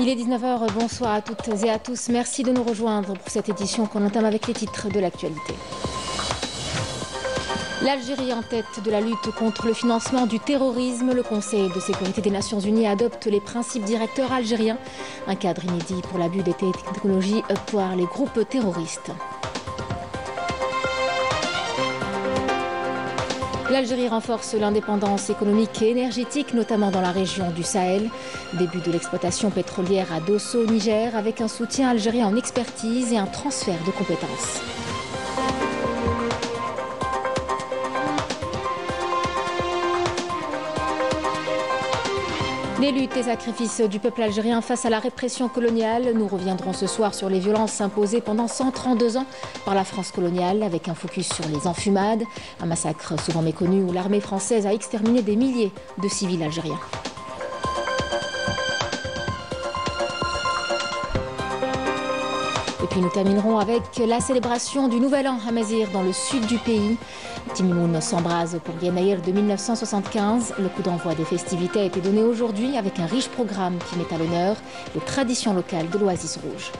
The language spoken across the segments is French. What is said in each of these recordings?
Il est 19 h, bonsoir à toutes et à tous. Merci de nous rejoindre pour cette édition qu'on entame avec les titres de l'actualité. L'Algérie en tête de la lutte contre le financement du terrorisme. Le Conseil de sécurité des Nations Unies adopte les principes directeurs algériens. Un cadre inédit pour l'abus des technologies par les groupes terroristes. L'Algérie renforce l'indépendance économique et énergétique, notamment dans la région du Sahel. Début de l'exploitation pétrolière à Dosso, Niger, avec un soutien algérien en expertise et un transfert de compétences. Les luttes et sacrifices du peuple algérien face à la répression coloniale. Nous reviendrons ce soir sur les violences imposées pendant 132 ans par la France coloniale, avec un focus sur les enfumades, un massacre souvent méconnu où l'armée française a exterminé des milliers de civils algériens. Et puis nous terminerons avec la célébration du Nouvel An à Mazir, dans le sud du pays. Timimoun s'embrase pour Yenaïr de 1975. Le coup d'envoi des festivités a été donné aujourd'hui avec un riche programme qui met à l'honneur les traditions locales de l'Oasis rouge.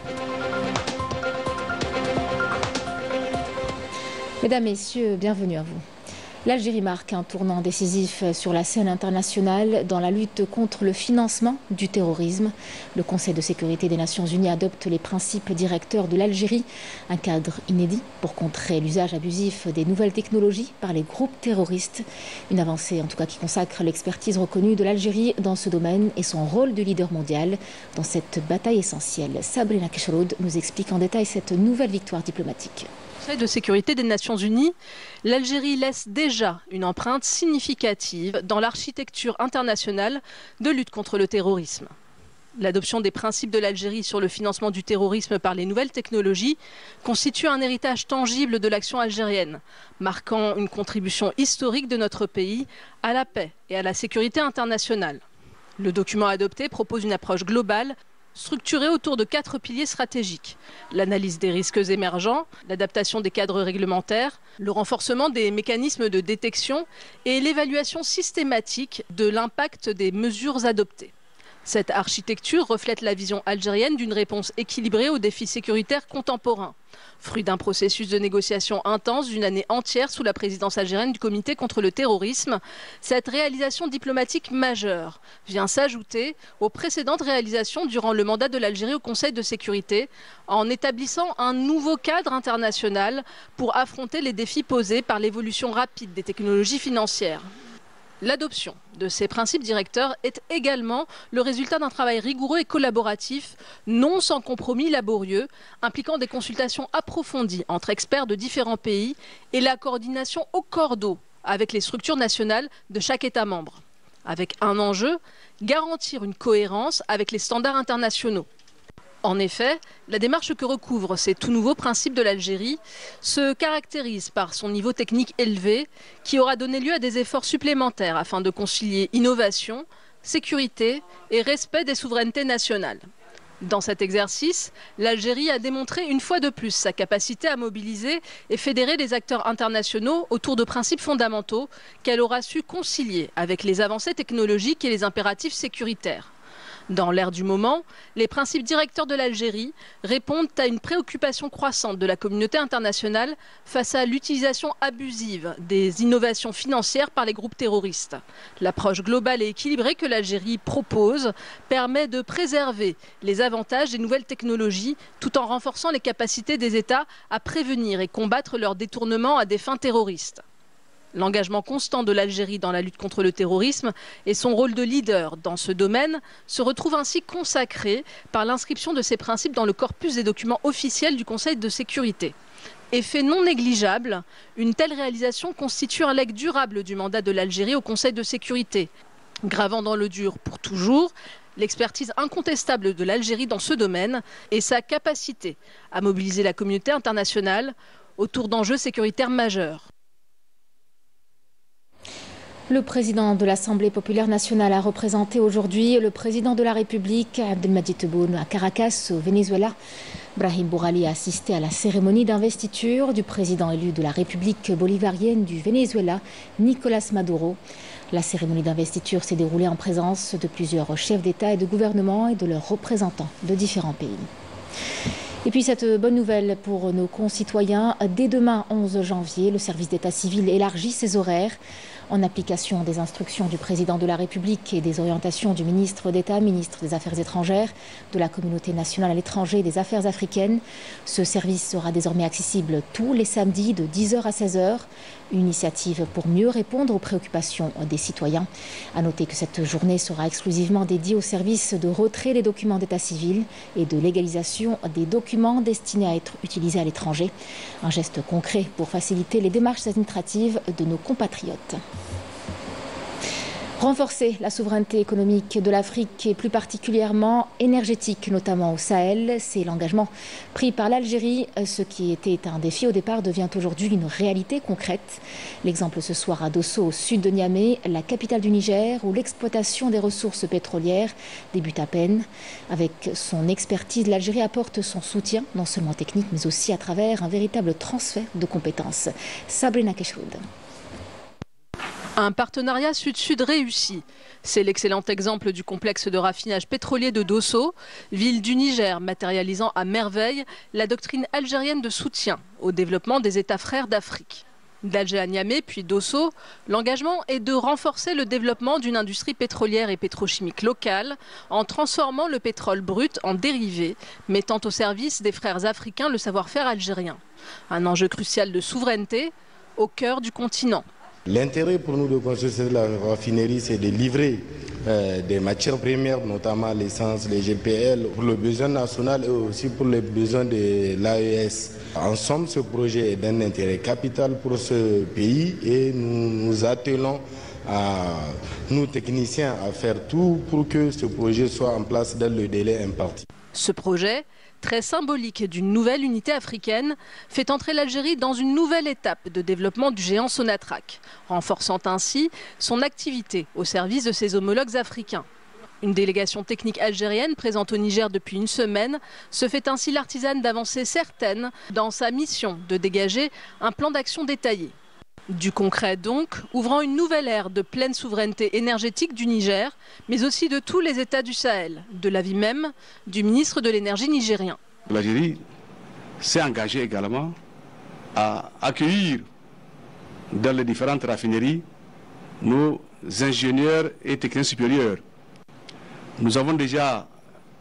Mesdames, Messieurs, bienvenue à vous. L'Algérie marque un tournant décisif sur la scène internationale dans la lutte contre le financement du terrorisme. Le Conseil de sécurité des Nations Unies adopte les principes directeurs de l'Algérie, un cadre inédit pour contrer l'usage abusif des nouvelles technologies par les groupes terroristes. Une avancée en tout cas qui consacre l'expertise reconnue de l'Algérie dans ce domaine et son rôle de leader mondial dans cette bataille essentielle. Sabrina Keshroud nous explique en détail cette nouvelle victoire diplomatique. Conseil de sécurité des Nations Unies, l'Algérie laisse déjà une empreinte significative dans l'architecture internationale de lutte contre le terrorisme. L'adoption des principes de l'Algérie sur le financement du terrorisme par les nouvelles technologies constitue un héritage tangible de l'action algérienne, marquant une contribution historique de notre pays à la paix et à la sécurité internationale. Le document adopté propose une approche globale structurée autour de 4 piliers stratégiques: l'analyse des risques émergents, l'adaptation des cadres réglementaires, le renforcement des mécanismes de détection et l'évaluation systématique de l'impact des mesures adoptées. Cette architecture reflète la vision algérienne d'une réponse équilibrée aux défis sécuritaires contemporains, fruit d'un processus de négociation intense d'une année entière sous la présidence algérienne du Comité contre le terrorisme. Cette réalisation diplomatique majeure vient s'ajouter aux précédentes réalisations durant le mandat de l'Algérie au Conseil de sécurité, en établissant un nouveau cadre international pour affronter les défis posés par l'évolution rapide des technologies financières. L'adoption de ces principes directeurs est également le résultat d'un travail rigoureux et collaboratif, non sans compromis laborieux, impliquant des consultations approfondies entre experts de différents pays et la coordination au cordeau avec les structures nationales de chaque État membre. Avec un enjeu: garantir une cohérence avec les standards internationaux. En effet, la démarche que recouvrent ces tout nouveaux principes de l'Algérie se caractérise par son niveau technique élevé, qui aura donné lieu à des efforts supplémentaires afin de concilier innovation, sécurité et respect des souverainetés nationales. Dans cet exercice, l'Algérie a démontré une fois de plus sa capacité à mobiliser et fédérer les acteurs internationaux autour de principes fondamentaux qu'elle aura su concilier avec les avancées technologiques et les impératifs sécuritaires. Dans l'ère du moment, les principes directeurs de l'Algérie répondent à une préoccupation croissante de la communauté internationale face à l'utilisation abusive des innovations financières par les groupes terroristes. L'approche globale et équilibrée que l'Algérie propose permet de préserver les avantages des nouvelles technologies tout en renforçant les capacités des États à prévenir et combattre leur détournement à des fins terroristes. L'engagement constant de l'Algérie dans la lutte contre le terrorisme et son rôle de leader dans ce domaine se retrouvent ainsi consacrés par l'inscription de ces principes dans le corpus des documents officiels du Conseil de sécurité. Effet non négligeable, une telle réalisation constitue un legs durable du mandat de l'Algérie au Conseil de sécurité, gravant dans le dur pour toujours l'expertise incontestable de l'Algérie dans ce domaine et sa capacité à mobiliser la communauté internationale autour d'enjeux sécuritaires majeurs. Le président de l'Assemblée populaire nationale a représenté aujourd'hui le président de la République, Abdelmadjid Tebboune, à Caracas, au Venezuela. Brahim Bourali a assisté à la cérémonie d'investiture du président élu de la République bolivarienne du Venezuela, Nicolás Maduro. La cérémonie d'investiture s'est déroulée en présence de plusieurs chefs d'État et de gouvernement et de leurs représentants de différents pays. Et puis cette bonne nouvelle pour nos concitoyens, dès demain 11 janvier, le service d'état civil élargit ses horaires. En application des instructions du président de la République et des orientations du ministre d'État, ministre des Affaires étrangères, de la communauté nationale à l'étranger et des affaires africaines, ce service sera désormais accessible tous les samedis de 10h à 16h. Une initiative pour mieux répondre aux préoccupations des citoyens. À noter que cette journée sera exclusivement dédiée au service de retrait des documents d'état civil et de légalisation des documents destinés à être utilisés à l'étranger. Un geste concret pour faciliter les démarches administratives de nos compatriotes. Renforcer la souveraineté économique de l'Afrique et plus particulièrement énergétique, notamment au Sahel, c'est l'engagement pris par l'Algérie. Ce qui était un défi au départ devient aujourd'hui une réalité concrète. L'exemple ce soir à Dosso, au sud de Niamey, la capitale du Niger, où l'exploitation des ressources pétrolières débute à peine. Avec son expertise, l'Algérie apporte son soutien, non seulement technique, mais aussi à travers un véritable transfert de compétences. Sabrina Keshroud. Un partenariat sud-sud réussi. C'est l'excellent exemple du complexe de raffinage pétrolier de Dosso, ville du Niger, matérialisant à merveille la doctrine algérienne de soutien au développement des États frères d'Afrique. D'Alger à Niamey, puis Dosso, l'engagement est de renforcer le développement d'une industrie pétrolière et pétrochimique locale en transformant le pétrole brut en dérivés, mettant au service des frères africains le savoir-faire algérien. Un enjeu crucial de souveraineté au cœur du continent. L'intérêt pour nous de construire la raffinerie, c'est de livrer des matières premières, notamment l'essence, les GPL, pour le besoin national et aussi pour les besoins de l'AES. En somme, ce projet est d'un intérêt capital pour ce pays et nous nous attelons nous techniciens à faire tout pour que ce projet soit en place dans le délai imparti. Ce projet, très symbolique d'une nouvelle unité africaine, fait entrer l'Algérie dans une nouvelle étape de développement du géant Sonatrach, renforçant ainsi son activité au service de ses homologues africains. Une délégation technique algérienne présente au Niger depuis une semaine se fait ainsi l'artisane d'avancées certaines dans sa mission de dégager un plan d'action détaillé. Du concret donc, ouvrant une nouvelle ère de pleine souveraineté énergétique du Niger, mais aussi de tous les États du Sahel, de l'avis même du ministre de l'énergie nigérien. L'Algérie s'est engagée également à accueillir dans les différentes raffineries nos ingénieurs et techniciens supérieurs. Nous avons déjà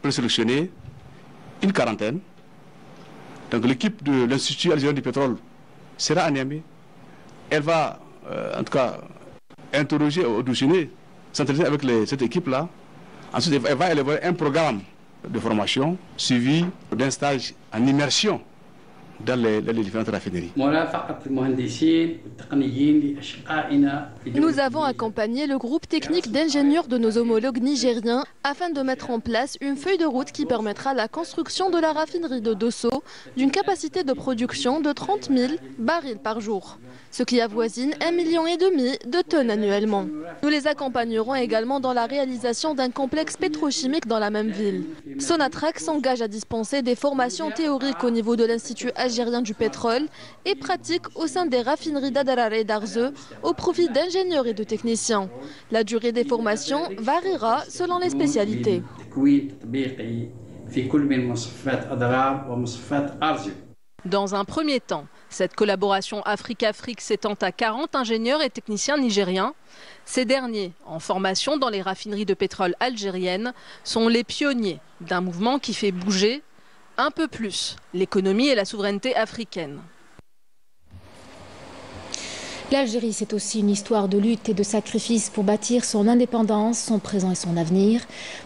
présélectionné une quarantaine. Donc l'équipe de l'Institut algérien du pétrole sera à Niamey. Elle va, en tout cas, interroger, auditionner, s'intéresser avec cette équipe-là. Ensuite, elle va élaborer un programme de formation suivi d'un stage en immersion dans les différentes raffineries. Nous avons accompagné le groupe technique d'ingénieurs de nos homologues nigériens afin de mettre en place une feuille de route qui permettra la construction de la raffinerie de Dosso d'une capacité de production de 30 000 barils par jour, ce qui avoisine 1,5 million de tonnes annuellement. Nous les accompagnerons également dans la réalisation d'un complexe pétrochimique dans la même ville. Sonatrach s'engage à dispenser des formations théoriques au niveau de l'Institut algérien du pétrole et pratique au sein des raffineries d'Adarar et d'Arzeu au profit d'ingénieurs et de techniciens. La durée des formations variera selon les spécialités. Dans un premier temps, cette collaboration Afrique-Afrique s'étend à 40 ingénieurs et techniciens nigériens. Ces derniers, en formation dans les raffineries de pétrole algériennes, sont les pionniers d'un mouvement qui fait bouger un peu plus l'économie et la souveraineté africaine. L'Algérie, c'est aussi une histoire de lutte et de sacrifice pour bâtir son indépendance, son présent et son avenir.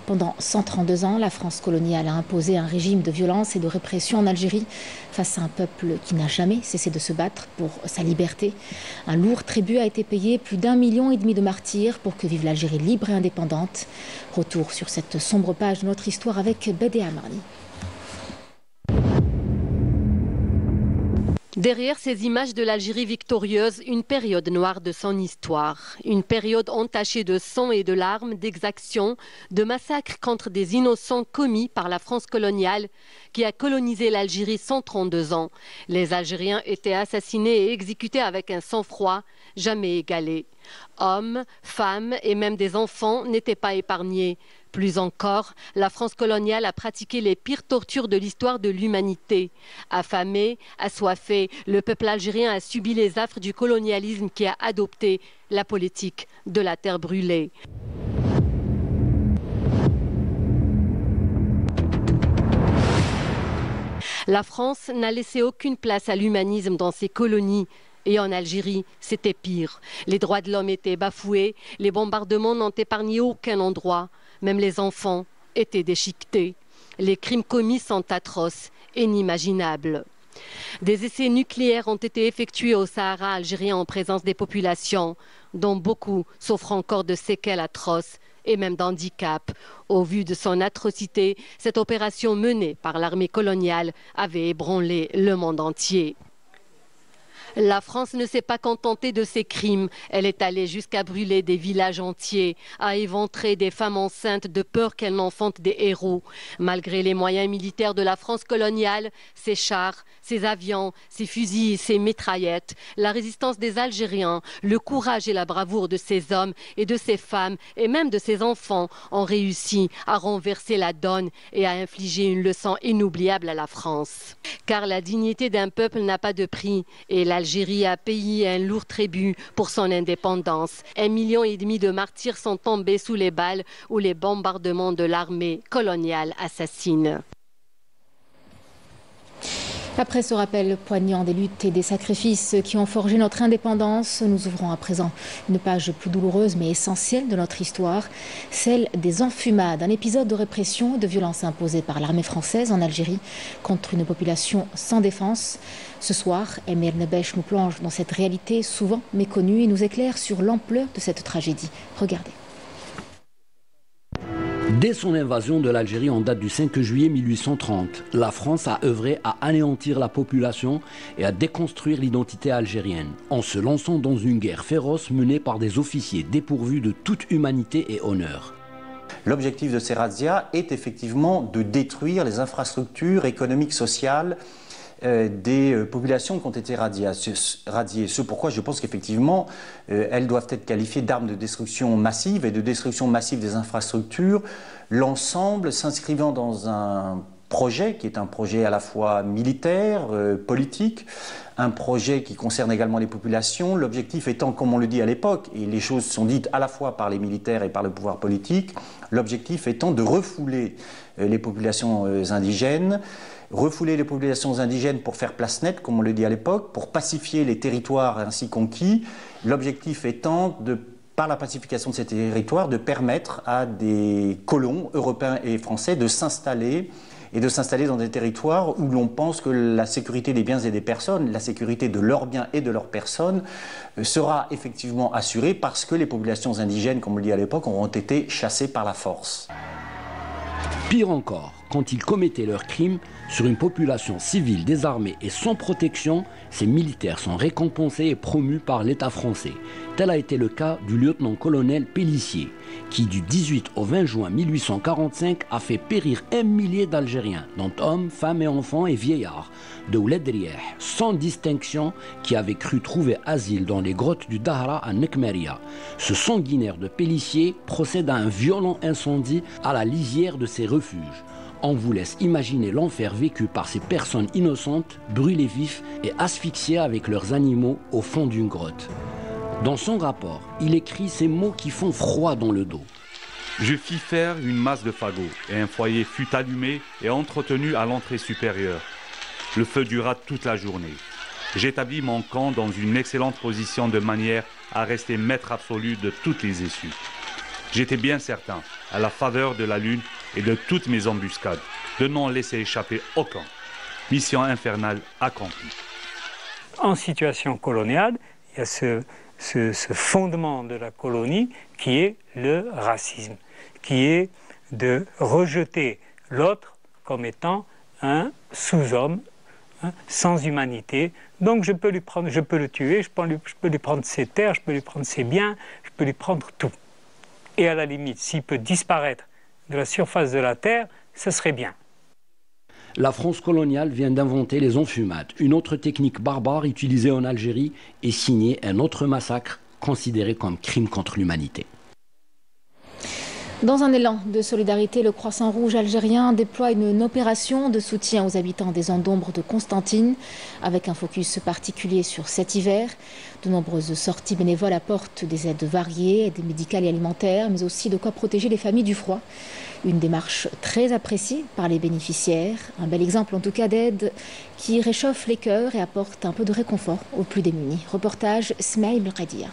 Pendant 132 ans, la France coloniale a imposé un régime de violence et de répression en Algérie face à un peuple qui n'a jamais cessé de se battre pour sa liberté. Un lourd tribut a été payé, plus d'1,5 million de martyrs pour que vive l'Algérie libre et indépendante. Retour sur cette sombre page de notre histoire avec Bédéa Marni. Derrière ces images de l'Algérie victorieuse, une période noire de son histoire. Une période entachée de sang et de larmes, d'exactions, de massacres contre des innocents commis par la France coloniale qui a colonisé l'Algérie 132 ans. Les Algériens étaient assassinés et exécutés avec un sang-froid jamais égalé. Hommes, femmes et même des enfants n'étaient pas épargnés. Plus encore, la France coloniale a pratiqué les pires tortures de l'histoire de l'humanité. Affamé, assoiffé, le peuple algérien a subi les affres du colonialisme qui a adopté la politique de la terre brûlée. La France n'a laissé aucune place à l'humanisme dans ses colonies. Et en Algérie, c'était pire. Les droits de l'homme étaient bafoués, les bombardements n'ont épargné aucun endroit. Même les enfants étaient déchiquetés. Les crimes commis sont atroces et inimaginables. Des essais nucléaires ont été effectués au Sahara algérien en présence des populations, dont beaucoup souffrent encore de séquelles atroces et même d'handicap. Au vu de son atrocité, cette opération menée par l'armée coloniale avait ébranlé le monde entier. La France ne s'est pas contentée de ces crimes. Elle est allée jusqu'à brûler des villages entiers, à éventrer des femmes enceintes de peur qu'elles n'enfantent des héros. Malgré les moyens militaires de la France coloniale, ses chars, ses avions, ses fusils, ses mitraillettes, la résistance des Algériens, le courage et la bravoure de ces hommes et de ces femmes et même de ces enfants ont réussi à renverser la donne et à infliger une leçon inoubliable à la France. Car la dignité d'un peuple n'a pas de prix et l'Algérie a payé un lourd tribut pour son indépendance. 1,5 million de martyrs sont tombés sous les balles ou les bombardements de l'armée coloniale assassine. Après ce rappel poignant des luttes et des sacrifices qui ont forgé notre indépendance, nous ouvrons à présent une page plus douloureuse mais essentielle de notre histoire, celle des enfumades, un épisode de répression et de violence imposée par l'armée française en Algérie contre une population sans défense. Ce soir, Emir Nebesh nous plonge dans cette réalité souvent méconnue et nous éclaire sur l'ampleur de cette tragédie. Regardez. Dès son invasion de l'Algérie en date du 5 juillet 1830, la France a œuvré à anéantir la population et à déconstruire l'identité algérienne, en se lançant dans une guerre féroce menée par des officiers dépourvus de toute humanité et honneur. L'objectif de ces razzias est effectivement de détruire les infrastructures économiques, sociales des populations qui ont été radiées. Ce pourquoi je pense qu'effectivement, elles doivent être qualifiées d'armes de destruction massive et de destruction massive des infrastructures, l'ensemble s'inscrivant dans un projet qui est un projet à la fois militaire, politique, un projet qui concerne également les populations, l'objectif étant, comme on le dit à l'époque, et les choses sont dites à la fois par les militaires et par le pouvoir politique, l'objectif étant de refouler les populations indigènes, refouler les populations indigènes pour faire place nette, comme on le dit à l'époque, pour pacifier les territoires ainsi conquis, l'objectif étant par la pacification de ces territoires, de permettre à des colons européens et français de s'installer dans des territoires où l'on pense que la sécurité des biens et des personnes, la sécurité de leurs biens et de leurs personnes sera effectivement assurée parce que les populations indigènes, comme on le dit à l'époque, auront été chassées par la force. Pire encore, quand ils commettaient leurs crimes sur une population civile désarmée et sans protection, ces militaires sont récompensés et promus par l'État français. Tel a été le cas du lieutenant-colonel Pélissier, qui du 18 au 20 juin 1845 a fait périr 1 millier d'Algériens, dont hommes, femmes et enfants et vieillards, de Ouled Rieh, sans distinction, qui avaient cru trouver asile dans les grottes du Dahra à Nekmeria. Ce sanguinaire de Pélissier procède à un violent incendie à la lisière de ces refuges. On vous laisse imaginer l'enfer vécu par ces personnes innocentes, brûlées vifs et asphyxiées avec leurs animaux au fond d'une grotte. Dans son rapport, il écrit ces mots qui font froid dans le dos. Je fis faire une masse de fagots et un foyer fut allumé et entretenu à l'entrée supérieure. Le feu dura toute la journée. J'établis mon camp dans une excellente position de manière à rester maître absolu de toutes les issues. J'étais bien certain, à la faveur de la lune et de toutes mes embuscades, de n'en laisser échapper aucun. Mission infernale accomplie. En situation coloniale, il y a ce fondement de la colonie qui est le racisme, qui est de rejeter l'autre comme étant un sous-homme, sans humanité. Donc je peux le tuer, je peux lui prendre ses terres, je peux lui prendre ses biens, je peux lui prendre tout. Et à la limite, s'il peut disparaître de la surface de la terre, ce serait bien. La France coloniale vient d'inventer les enfumades, une autre technique barbare utilisée en Algérie et signée un autre massacre considéré comme crime contre l'humanité. Dans un élan de solidarité, le Croissant Rouge algérien déploie une opération de soutien aux habitants des zones d'ombre de Constantine, avec un focus particulier sur cet hiver. De nombreuses sorties bénévoles apportent des aides variées, aides médicales et alimentaires, mais aussi de quoi protéger les familles du froid. Une démarche très appréciée par les bénéficiaires. Un bel exemple en tout cas d'aide qui réchauffe les cœurs et apporte un peu de réconfort aux plus démunis. Reportage Smaïl Belkadia.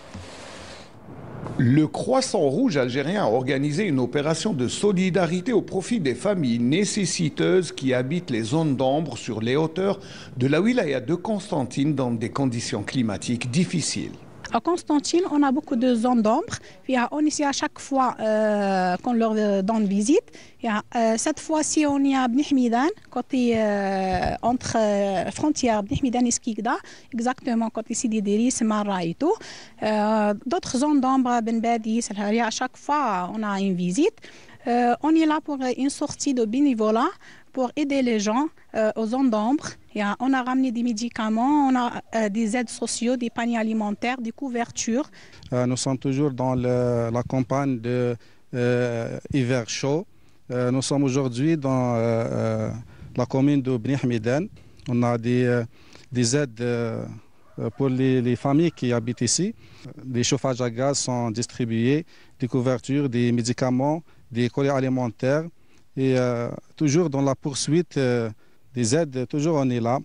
Le Croissant Rouge algérien a organisé une opération de solidarité au profit des familles nécessiteuses qui habitent les zones d'ombre sur les hauteurs de la wilaya de Constantine dans des conditions climatiques difficiles. À Constantine, on a beaucoup de zones d'ombre. On ici à chaque fois qu'on leur donne visite. Cette fois-ci, on y a Bni Hmidan, côté entre frontières Bni Hmidan et Skikda, exactement côté Sidi Diris, Marra et tout. D'autres zones d'ombre, Ben Badi, Salharia, à chaque fois, on a une visite. On est là pour une sortie de bénévolat pour aider les gens aux zones d'ombre. On a ramené des médicaments, on a des aides sociaux, des paniers alimentaires, des couvertures. Nous sommes toujours dans la campagne de hiver chaud. Nous sommes aujourd'hui dans la commune de Bni Hmidan. On a des aides pour les familles qui habitent ici. Des chauffages à gaz sont distribués, des couvertures, des médicaments, des colis alimentaires. Et toujours dans la poursuite des aides, toujours on est là.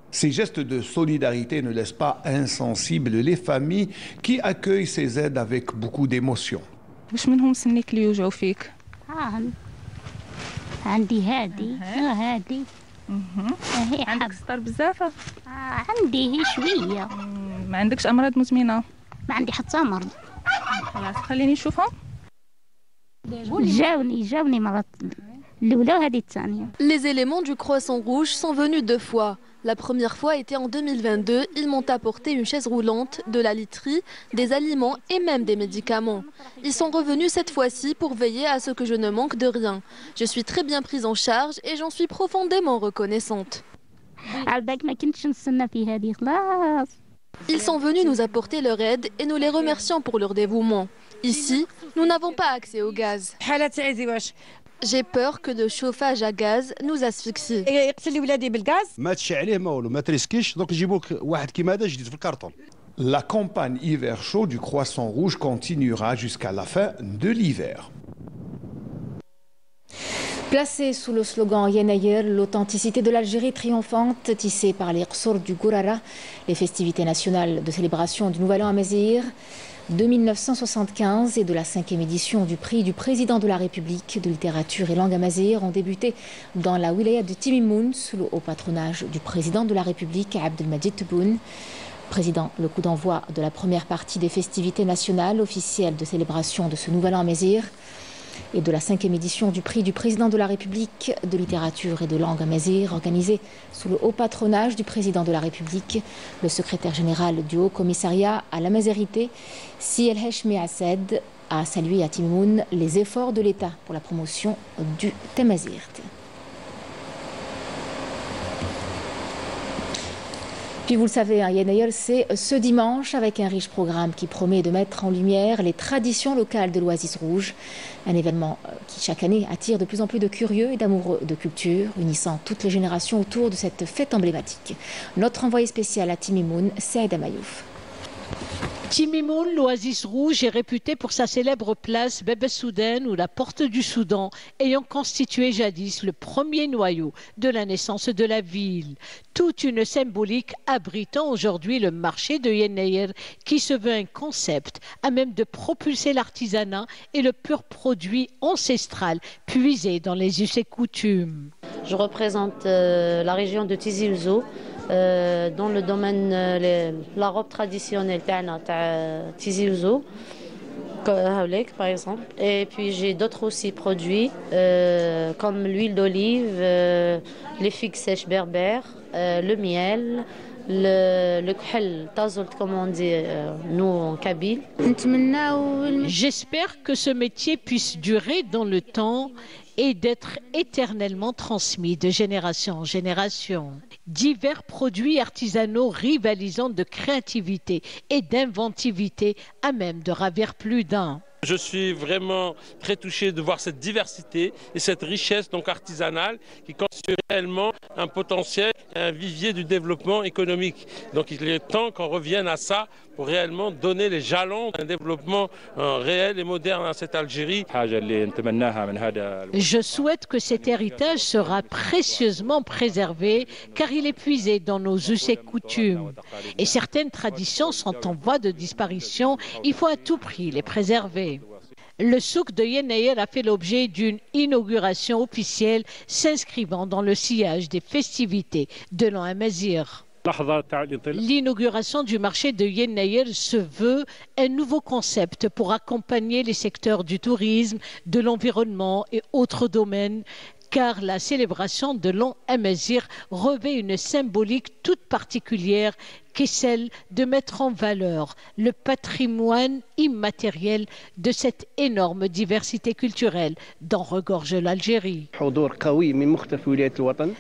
Ces gestes de solidarité ne laissent pas insensibles les familles qui accueillent ces aides avec beaucoup d'émotion. عندي هادي هادي عندك سطر بزاف؟ عندي هي شويه. ما عندكش امراض مزمنه؟ ما عندي حتى مرض. خلاص خليني نشوفهم. جاوني مرض الاولى وهذه الثانيه. Les éléments du Croissant Rouge sont venus 2 fois. La première fois était en 2022. Ils m'ont apporté une chaise roulante, de la literie, des aliments et même des médicaments. Ils sont revenus cette fois-ci pour veiller à ce que je ne manque de rien. Je suis très bien prise en charge et j'en suis profondément reconnaissante. Ils sont venus nous apporter leur aide et nous les remercions pour leur dévouement. Ici, nous n'avons pas accès au gaz. J'ai peur que le chauffage à gaz nous asphyxie. La campagne hiver chaud du Croissant Rouge continuera jusqu'à la fin de l'hiver. Placée sous le slogan Yenayer, l'authenticité de l'Algérie triomphante, tissée par les Qsour du Gourara, les festivités nationales de célébration du Nouvel An à Mézir, de 1975 et de la 5e édition du prix du président de la République de littérature et langue amazigh ont débuté dans la wilaya de Timimoun sous le haut patronage du président de la République Abdelmadjid Tebboune. Président, le coup d'envoi de la première partie des festivités nationales officielles de célébration de ce Nouvel An à Mézir et de la 5e édition du prix du président de la République de littérature et de langue amazigh organisée sous le haut patronage du président de la République, le secrétaire général du Haut Commissariat à l'Amazérité, Si El Heshmi Assed, a salué à Timimoun les efforts de l'État pour la promotion du Tamazigh. Puis vous le savez, Yenayer, c'est ce dimanche avec un riche programme qui promet de mettre en lumière les traditions locales de l'Oasis Rouge. Un événement qui chaque année attire de plus en plus de curieux et d'amoureux de culture, unissant toutes les générations autour de cette fête emblématique. Notre envoyé spécial à Timimoun, Saïd Amayouf. Timimoun, l'Oasis Rouge, est réputé pour sa célèbre place Bebe Soudan ou la Porte du Soudan, ayant constitué jadis le premier noyau de la naissance de la ville. Toute une symbolique abritant aujourd'hui le marché de Yenayer qui se veut un concept à même de propulser l'artisanat et le pur produit ancestral puisé dans les us et coutumes. Je représente la région de Tizi Ouzou. Dans le domaine la robe traditionnelle Tizi Ouzou par exemple, et puis j'ai d'autres aussi produits comme l'huile d'olive, les figues sèches berbères, le miel, le khel, tazolt, comme on dit nous en Kabyle. J'espère que ce métier puisse durer dans le temps et d'être éternellement transmis de génération en génération. Divers produits artisanaux rivalisant de créativité et d'inventivité à même de ravir plus d'un. Je suis vraiment très touché de voir cette diversité et cette richesse donc artisanale qui constitue réellement un potentiel, un vivier du développement économique. Donc il est temps qu'on revienne à ça pour réellement donner les jalons d'un développement réel et moderne à cette Algérie. Je souhaite que cet héritage sera précieusement préservé car il est puisé dans nos us et coutumes. Et certaines traditions sont en voie de disparition, il faut à tout prix les préserver. Le souk de Yenayer a fait l'objet d'une inauguration officielle s'inscrivant dans le sillage des festivités de l'an Amazigh. L'inauguration du marché de Yenayer se veut un nouveau concept pour accompagner les secteurs du tourisme, de l'environnement et autres domaines, car la célébration de l'an Amazigh revêt une symbolique toute particulière qui est celle de mettre en valeur le patrimoine immatériel de cette énorme diversité culturelle dont regorge l'Algérie.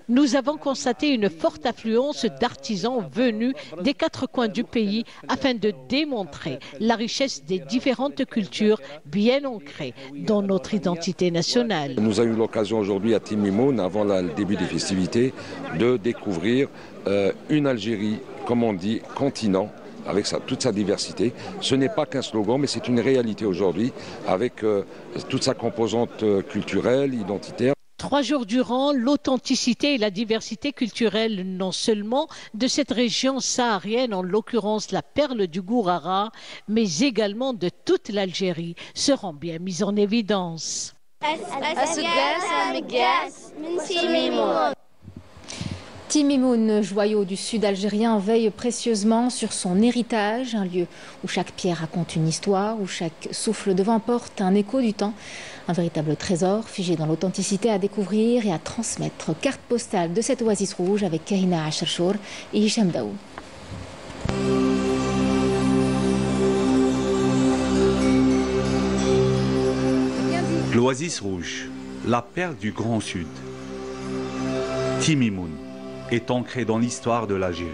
Nous avons constaté une forte affluence d'artisans venus des quatre coins du pays afin de démontrer la richesse des différentes cultures bien ancrées dans notre identité nationale. Nous avons eu l'occasion aujourd'hui à Timimoun, avant le début des festivités, de découvrir une Algérie, comme on dit, continent, avec toute sa diversité. Ce n'est pas qu'un slogan, mais c'est une réalité aujourd'hui, avec toute sa composante culturelle, identitaire. 3 jours durant, l'authenticité et la diversité culturelle, non seulement de cette région saharienne, en l'occurrence la perle du Gourara, mais également de toute l'Algérie, seront bien mises en évidence. Timimoun, joyau du sud algérien, veille précieusement sur son héritage, un lieu où chaque pierre raconte une histoire, où chaque souffle de vent porte un écho du temps. Un véritable trésor figé dans l'authenticité à découvrir et à transmettre. Carte postale de cette oasis rouge avec Kahina Acherchour et Hicham Daou. L'oasis rouge, la perle du Grand Sud. Timimoun est ancré dans l'histoire de l'Algérie.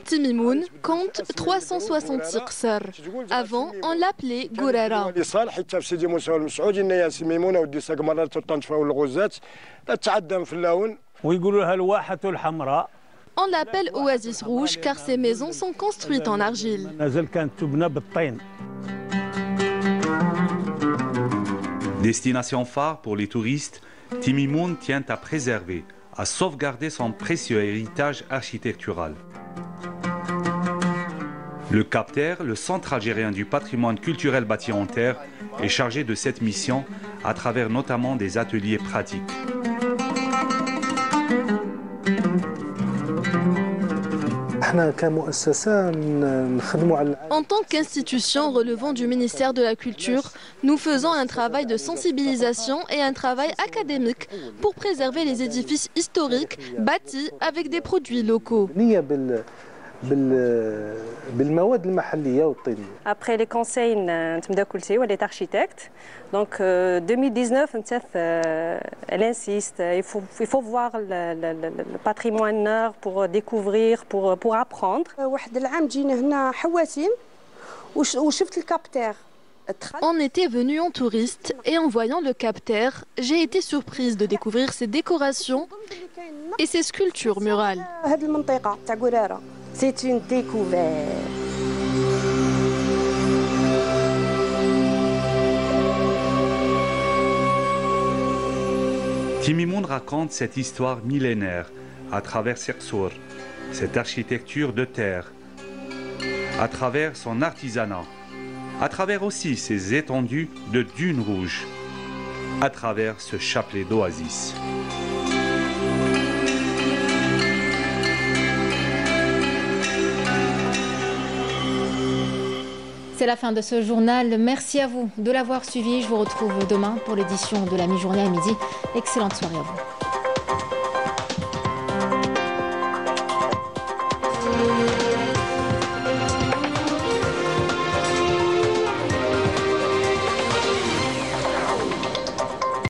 Timimoun compte 366 qsar. Avant, on l'appelait Gourara. On l'appelle Oasis Rouge car ses maisons sont construites en argile. Destination phare pour les touristes, Timimoun tient à préserver, à sauvegarder son précieux héritage architectural. Le CAPTER, le Centre algérien du patrimoine culturel bâti en terre, est chargé de cette mission à travers notamment des ateliers pratiques. En tant qu'institution relevant du ministère de la Culture, nous faisons un travail de sensibilisation et un travail académique pour préserver les édifices historiques bâtis avec des produits locaux. Après les conseils, elle est architecte. Donc 2019, elle insiste. Il faut voir le patrimoine pour découvrir, pour apprendre. On était venu en touriste et en voyant le CAPTER, j'ai été surprise de découvrir ses décorations et ses sculptures murales. C'est une découverte. Timimoun raconte cette histoire millénaire à travers Sersour, cette architecture de terre, à travers son artisanat, à travers aussi ses étendues de dunes rouges, à travers ce chapelet d'oasis. C'est la fin de ce journal. Merci à vous de l'avoir suivi. Je vous retrouve demain pour l'édition de la mi-journée à midi. Excellente soirée à vous.